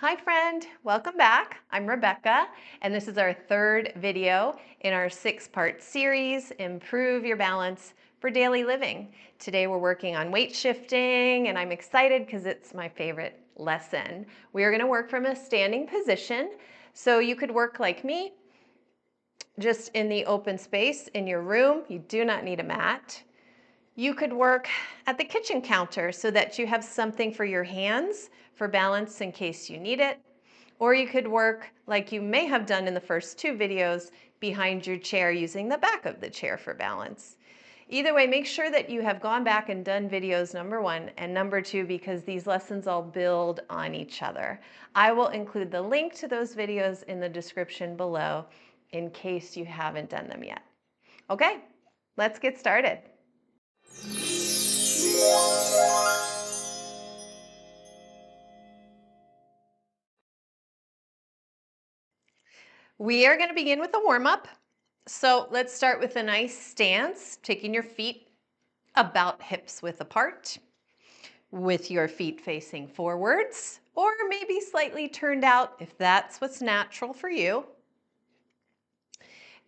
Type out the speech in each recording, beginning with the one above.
Hi friend, welcome back. I'm Rebecca, and this is our third video in our 6-part series, Improve Your Balance for Daily Living. Today we're working on weight shifting, and I'm excited because it's my favorite lesson. We are going to work from a standing position, so you could work like me, just in the open space in your room. You do not need a mat. You could work at the kitchen counter so that you have something for your hands for balance in case you need it. Or you could work like you may have done in the first two videos behind your chair using the back of the chair for balance. Either way, make sure that you have gone back and done videos number 1 and number 2 because these lessons all build on each other. I will include the link to those videos in the description below in case you haven't done them yet. Okay, let's get started. We are going to begin with a warm-up. So let's start with a nice stance, taking your feet about hips width apart, with your feet facing forwards, or maybe slightly turned out if that's what's natural for you.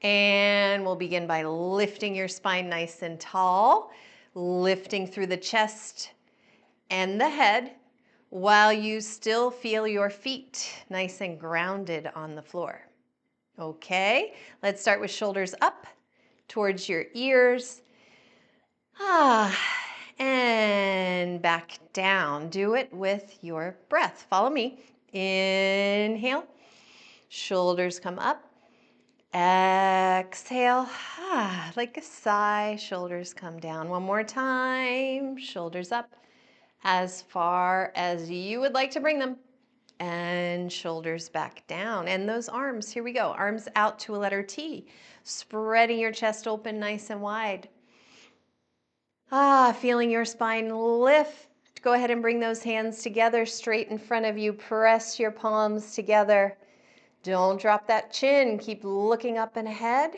And we'll begin by lifting your spine nice and tall, lifting through the chest and the head while you still feel your feet nice and grounded on the floor. Okay, let's start with shoulders up towards your ears. And back down. Do it with your breath. Follow me. Inhale, shoulders come up. Exhale, like a sigh, shoulders come down. One more time, shoulders up as far as you would like to bring them. And shoulders back down. And those arms, here we go. Arms out to a letter T. Spreading your chest open nice and wide. Feeling your spine lift. Go ahead and bring those hands together straight in front of you. Press your palms together. Don't drop that chin. Keep looking up and ahead.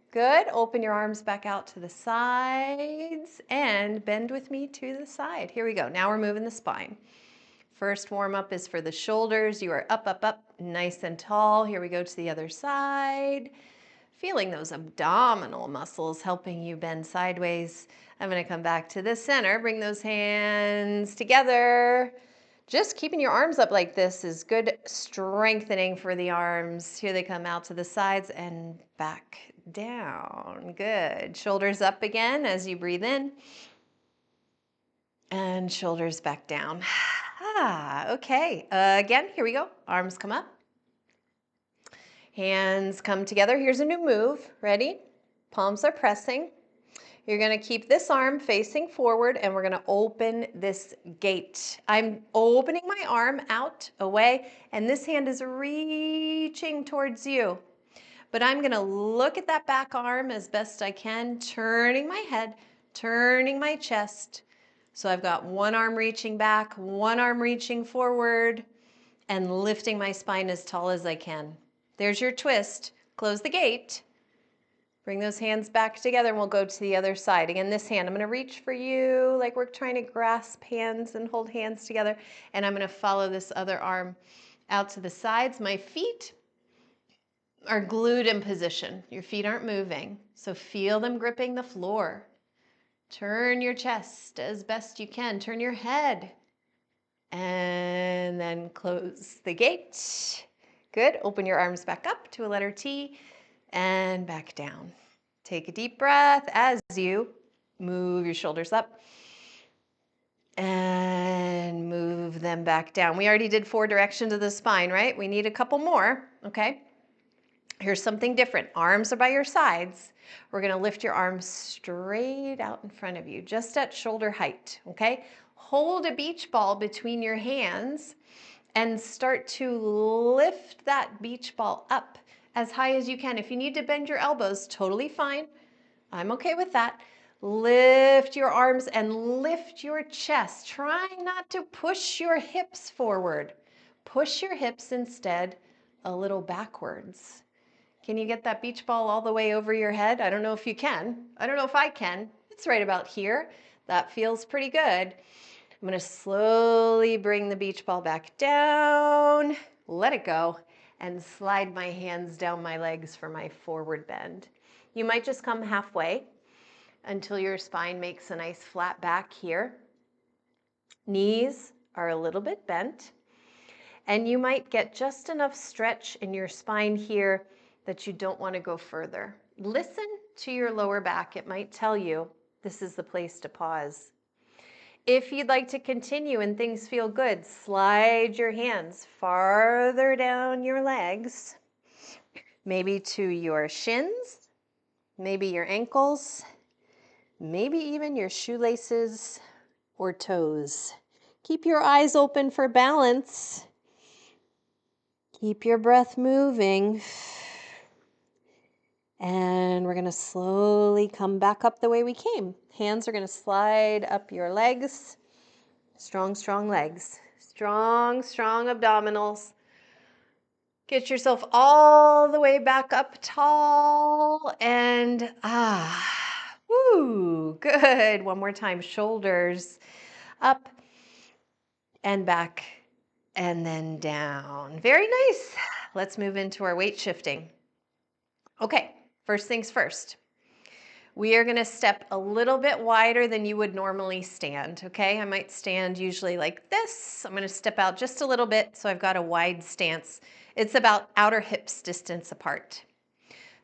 Good. Open your arms back out to the sides and bend with me to the side. Here we go. Now we're moving the spine. First warm up is for the shoulders. You are up, up, up, nice and tall. Here we go to the other side. Feeling those abdominal muscles helping you bend sideways. I'm going to come back to the center. Bring those hands together. Just keeping your arms up like this is good strengthening for the arms. Here they come out to the sides and back down. Good. Shoulders up again as you breathe in. And shoulders back down. Okay. Again, here we go. Arms come up. Hands come together. Here's a new move. Ready? Palms are pressing. You're going to keep this arm facing forward and we're going to open this gate. I'm opening my arm out, away, and this hand is reaching towards you. But I'm going to look at that back arm as best I can, turning my head, turning my chest. So I've got one arm reaching back, one arm reaching forward, and lifting my spine as tall as I can. There's your twist. Close the gate. Bring those hands back together and we'll go to the other side. Again, this hand, I'm going to reach for you like we're trying to grasp hands and hold hands together. And I'm going to follow this other arm out to the sides. My feet are glued in position. Your feet aren't moving. So feel them gripping the floor. Turn your chest as best you can. Turn your head. And then close the gate. Good. Open your arms back up to a letter T and back down. Take a deep breath as you move your shoulders up and move them back down. We already did 4 directions of the spine, right? We need a couple more, okay? Here's something different. Arms are by your sides. We're going to lift your arms straight out in front of you, just at shoulder height, okay? Hold a beach ball between your hands and start to lift that beach ball up as high as you can. If you need to bend your elbows, totally fine. I'm okay with that. Lift your arms and lift your chest. Try not to push your hips forward. Push your hips instead a little backwards. Can you get that beach ball all the way over your head? I don't know if you can. I don't know if I can. It's right about here. That feels pretty good. I'm going to slowly bring the beach ball back down, let it go, and slide my hands down my legs for my forward bend. You might just come halfway until your spine makes a nice flat back here. Knees are a little bit bent, and you might get just enough stretch in your spine here that you don't want to go further. Listen to your lower back. It might tell you this is the place to pause. If you'd like to continue and things feel good, slide your hands farther down your legs, maybe to your shins, maybe your ankles, maybe even your shoelaces or toes. Keep your eyes open for balance. Keep your breath moving. And we're going to slowly come back up the way we came. Hands are going to slide up your legs. Strong, strong legs. Strong, strong abdominals. Get yourself all the way back up tall and woo, good. One more time, shoulders up and back and then down. Very nice. Let's move into our weight shifting. Okay, first things first. We are going to step a little bit wider than you would normally stand, okay? I might stand usually like this. I'm going to step out just a little bit so I've got a wide stance. It's about outer hips distance apart.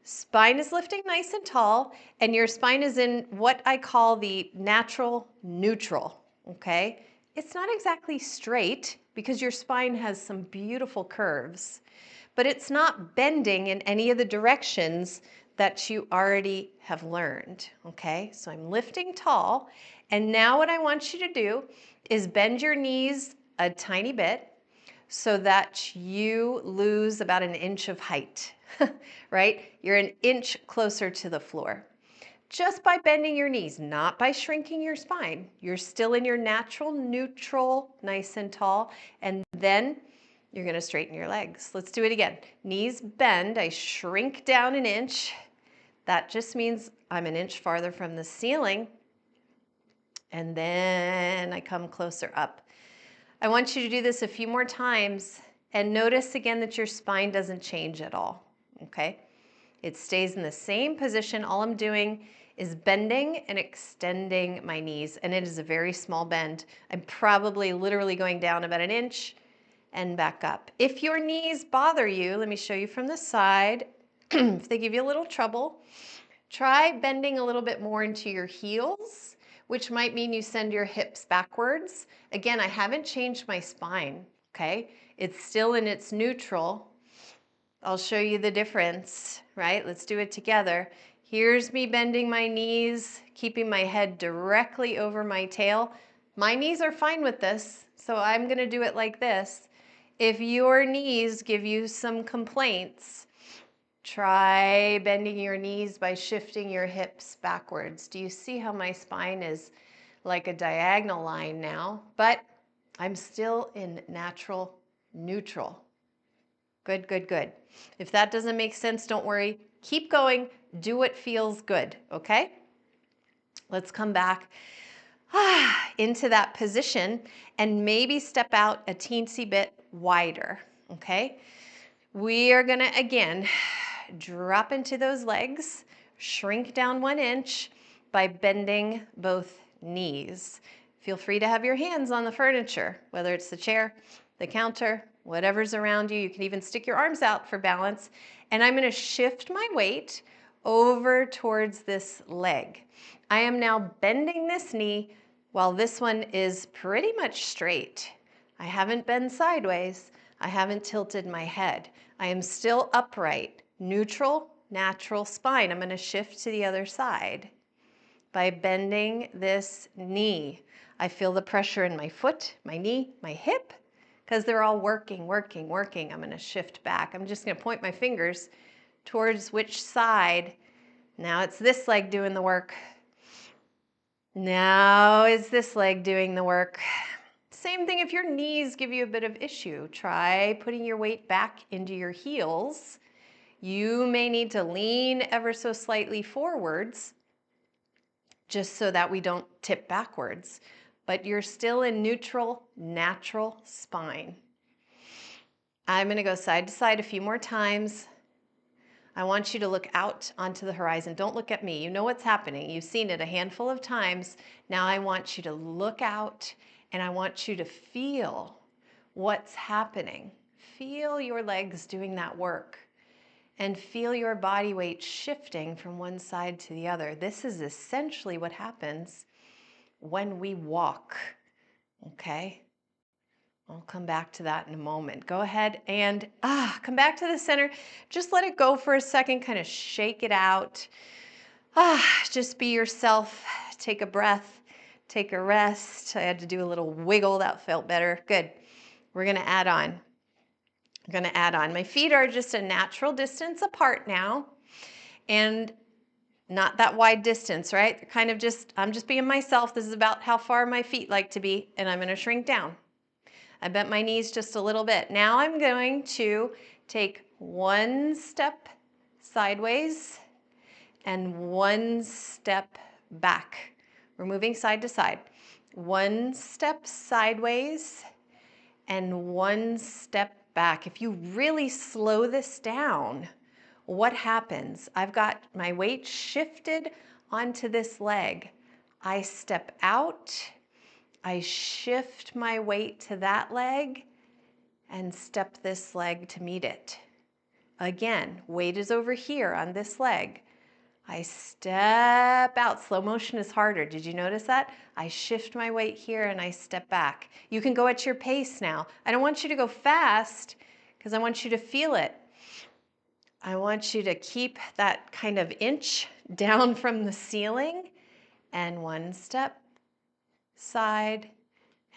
Spine is lifting nice and tall, and your spine is in what I call the natural neutral, okay? It's not exactly straight because your spine has some beautiful curves, but it's not bending in any of the directions that you already have learned, okay? So I'm lifting tall, and now what I want you to do is bend your knees a tiny bit so that you lose about an inch of height, right? You're an inch closer to the floor. Just by bending your knees, not by shrinking your spine. You're still in your natural neutral, nice and tall, and then you're going to straighten your legs. Let's do it again. Knees bend. I shrink down an inch. That just means I'm an inch farther from the ceiling. And then I come closer up. I want you to do this a few more times and notice again that your spine doesn't change at all, okay? It stays in the same position. All I'm doing is bending and extending my knees, and it is a very small bend. I'm probably literally going down about an inch and back up. If your knees bother you, let me show you from the side. If they give you a little trouble, try bending a little bit more into your heels, which might mean you send your hips backwards. Again, I haven't changed my spine, okay? It's still in its neutral. I'll show you the difference, right? Let's do it together. Here's me bending my knees, keeping my head directly over my tail. My knees are fine with this, so I'm gonna do it like this. If your knees give you some complaints, try bending your knees by shifting your hips backwards. Do you see how my spine is like a diagonal line now? But I'm still in natural neutral. Good, good, good. If that doesn't make sense, don't worry. Keep going. Do what feels good, okay? Let's come back into that position and maybe step out a teensy bit wider, okay? We are gonna, again, drop into those legs, shrink down 1 inch by bending both knees. Feel free to have your hands on the furniture, whether it's the chair, the counter, whatever's around you. You can even stick your arms out for balance. And I'm gonna shift my weight over towards this leg. I am now bending this knee while this one is pretty much straight. I haven't bent sideways. I haven't tilted my head. I am still upright, neutral, natural spine. I'm gonna shift to the other side by bending this knee. I feel the pressure in my foot, my knee, my hip, because they're all working, working, working. I'm gonna shift back. I'm just gonna point my fingers towards which side. Now it's this leg doing the work. Now it's this leg doing the work. Same thing if your knees give you a bit of issue. Try putting your weight back into your heels. You may need to lean ever so slightly forwards just so that we don't tip backwards. but you're still in neutral, natural spine. I'm going to go side to side a few more times. I want you to look out onto the horizon. Don't look at me. You know what's happening. You've seen it a handful of times. Now I want you to look out and I want you to feel what's happening. Feel your legs doing that work and feel your body weight shifting from one side to the other. This is essentially what happens when we walk, okay? I'll come back to that in a moment. Go ahead and come back to the center. Just let it go for a second, kind of shake it out. Just be yourself. Take a breath, take a rest. I had to do a little wiggle, that felt better. Good. We're gonna add on. My feet are just a natural distance apart now, and not that wide distance, right? They're kind of just, I'm just being myself. This is about how far my feet like to be, and I'm gonna shrink down. I bent my knees just a little bit. Now I'm going to take one step sideways and one step back. We're moving side to side. One step sideways and one step back. If you really slow this down, what happens? I've got my weight shifted onto this leg. I step out, I shift my weight to that leg and step this leg to meet it. Again, weight is over here on this leg. I step out. Slow motion is harder. Did you notice that? I shift my weight here and I step back. You can go at your pace now. I don't want you to go fast because I want you to feel it. I want you to keep that kind of inch down from the ceiling and one step side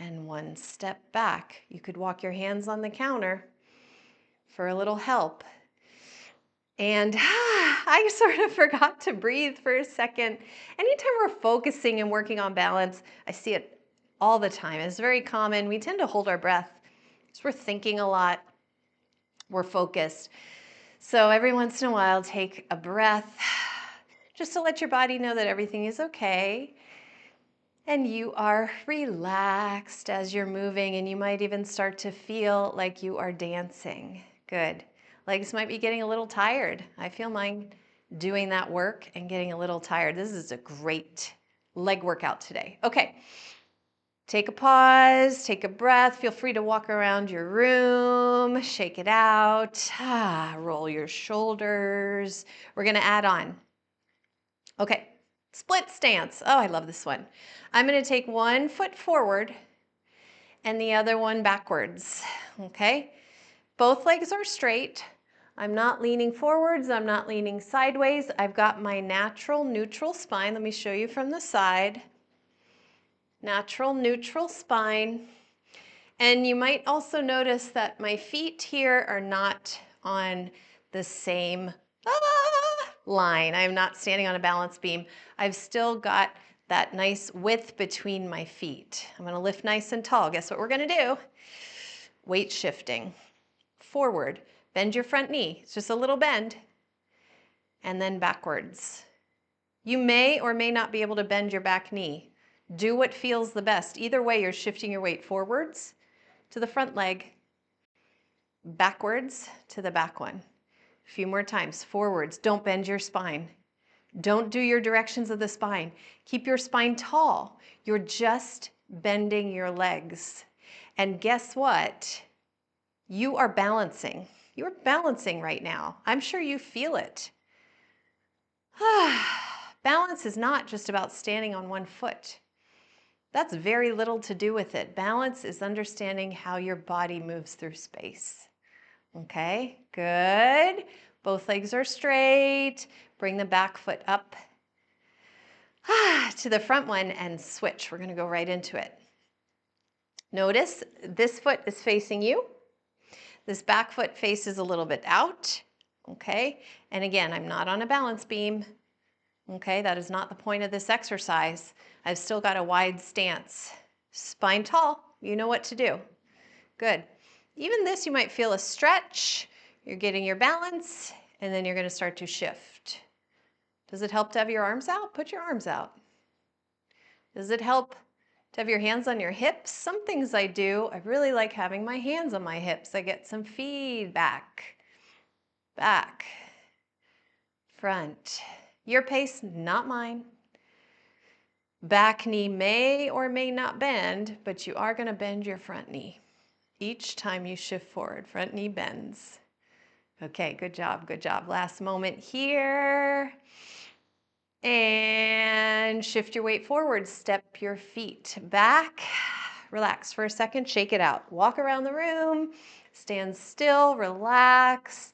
and one step back. You could walk your hands on the counter for a little help. And I sort of forgot to breathe for a second. Anytime we're focusing and working on balance, I see it all the time. It's very common. We tend to hold our breath because we're thinking a lot. We're focused. So every once in a while, take a breath just to let your body know that everything is okay. And you are relaxed as you're moving, and you might even start to feel like you are dancing. Good. Legs might be getting a little tired. I feel mine doing that work and getting a little tired. This is a great leg workout today. Okay. Take a pause, take a breath. Feel free to walk around your room, shake it out, roll your shoulders. We're going to add on. Okay. Split stance. Oh, I love this one. I'm going to take one foot forward and the other one backwards. Okay? Both legs are straight. I'm not leaning forwards. I'm not leaning sideways. I've got my natural neutral spine. Let me show you from the side. Natural neutral spine. And you might also notice that my feet here are not on the same line. I'm not standing on a balance beam. I've still got that nice width between my feet. I'm gonna lift nice and tall. Guess what we're gonna do? Weight shifting. Forward, bend your front knee. It's just a little bend. And then backwards. You may or may not be able to bend your back knee. Do what feels the best. Either way, you're shifting your weight forwards to the front leg, backwards to the back one. A few more times. Forwards. Don't bend your spine. Don't do your directions of the spine. Keep your spine tall. You're just bending your legs. And guess what? You are balancing. You're balancing right now. I'm sure you feel it. Balance is not just about standing on one foot. That's very little to do with it. Balance is understanding how your body moves through space. Okay, good. Both legs are straight. Bring the back foot up to the front one and switch. We're going to go right into it. Notice this foot is facing you. This back foot faces a little bit out. Okay, and again, I'm not on a balance beam. Okay, that is not the point of this exercise. I've still got a wide stance. Spine tall, you know what to do. Good. Even this, you might feel a stretch. You're getting your balance, and then you're going to start to shift. Does it help to have your arms out? Put your arms out. Does it help To have your hands on your hips. Some things I do, I really like having my hands on my hips. I get some feedback. Back, front. Your pace, not mine. Back knee may or may not bend, but you are going to bend your front knee. Each time you shift forward, front knee bends. Okay, good job, good job. Last moment here. And shift your weight forward, step your feet back. Relax for a second, shake it out. Walk around the room, stand still, relax.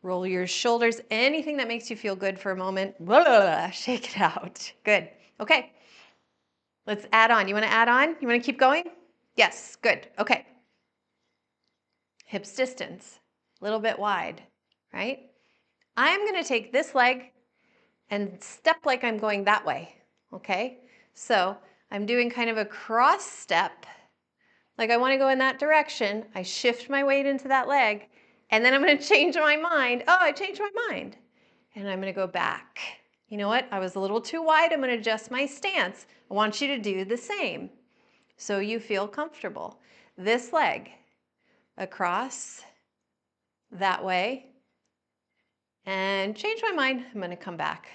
Roll your shoulders, anything that makes you feel good for a moment. Blah, shake it out. Good. Okay. Let's add on. You want to add on? You want to keep going? Yes. Good. Okay. Hips distance, a little bit wide, right? I'm going to take this leg and step like I'm going that way. Okay. So I'm doing kind of a cross step. Like I want to go in that direction. I shift my weight into that leg. And then I'm going to change my mind. Oh, I changed my mind. And I'm going to go back. You know what? I was a little too wide. I'm going to adjust my stance. I want you to do the same so you feel comfortable. This leg across that way and change my mind. I'm going to come back.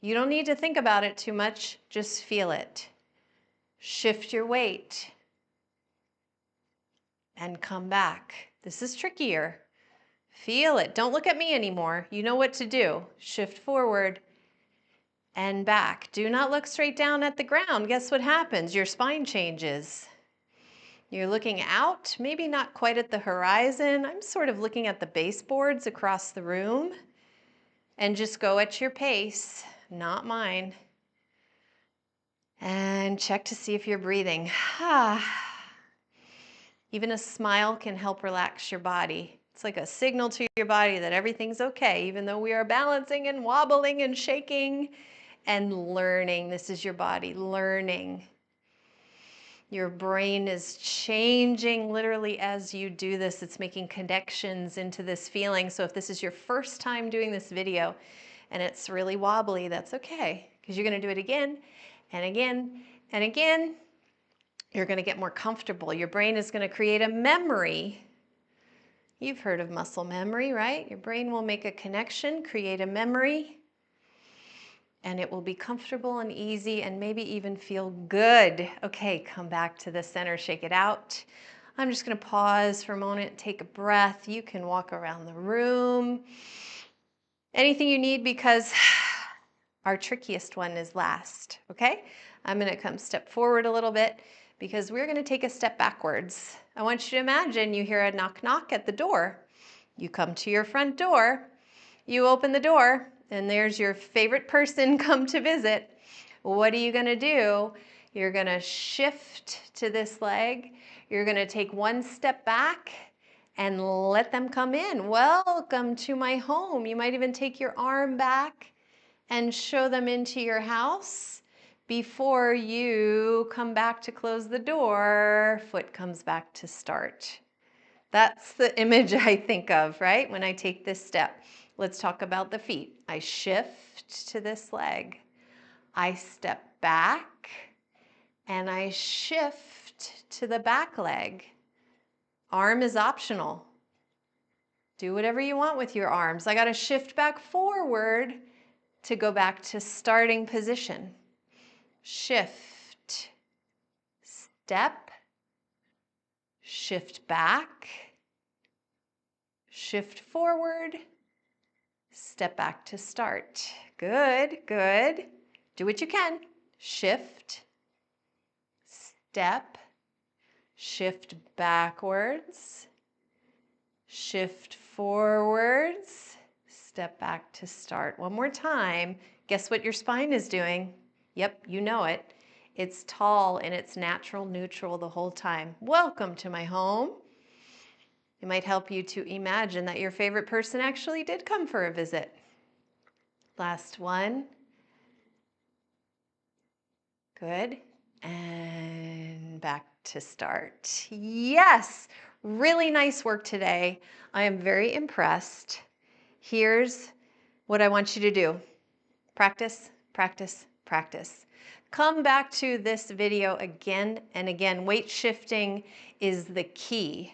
You don't need to think about it too much. Just feel it. Shift your weight and come back. This is trickier. Feel it. Don't look at me anymore. You know what to do. Shift forward and back. Do not look straight down at the ground. Guess what happens? Your spine changes. You're looking out, maybe not quite at the horizon. I'm sort of looking at the baseboards across the room. And just go at your pace, not mine. And check to see if you're breathing. Even a smile can help relax your body. It's like a signal to your body that everything's okay, even though we are balancing and wobbling and shaking and learning. This is your body learning. Your brain is changing literally as you do this. It's making connections into this feeling. So if this is your first time doing this video and it's really wobbly, that's okay, because you're going to do it again and again and again. You're going to get more comfortable. Your brain is going to create a memory. You've heard of muscle memory, right? Your brain will make a connection, create a memory, and it will be comfortable and easy and maybe even feel good. Okay, come back to the center, shake it out. I'm just going to pause for a moment, take a breath. You can walk around the room. Anything you need, because our trickiest one is last, okay? I'm going to come step forward a little bit because we're going to take a step backwards. I want you to imagine you hear a knock knock at the door. You come to your front door, you open the door, and there's your favorite person come to visit. What are you going to do? You're going to shift to this leg. You're going to take one step back and let them come in. Welcome to my home. You might even take your arm back and show them into your house before you come back to close the door. Foot comes back to start. That's the image I think of, right? When I take this step. Let's talk about the feet. I shift to this leg. I step back and I shift to the back leg. Arm is optional. Do whatever you want with your arms. I got to shift back forward to go back to starting position. Shift, step, shift back, shift forward, step back to start. Good, good. Do what you can. Shift, step, shift backwards, shift forwards, step back to start. One more time. Guess what your spine is doing? Yep, you know it. It's tall and it's natural neutral the whole time. Welcome to my home. It might help you to imagine that your favorite person actually did come for a visit. Last one. Good. And back to start. Yes, really nice work today. I am very impressed. Here's what I want you to do. Practice, practice, practice. Come back to this video again and again. Weight shifting is the key.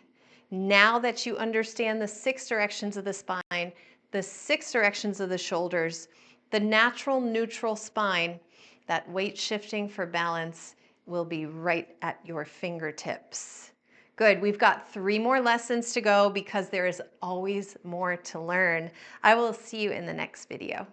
Now that you understand the 6 directions of the spine, the 6 directions of the shoulders, the natural neutral spine, that weight shifting for balance will be right at your fingertips. Good, we've got 3 more lessons to go because there is always more to learn. I will see you in the next video.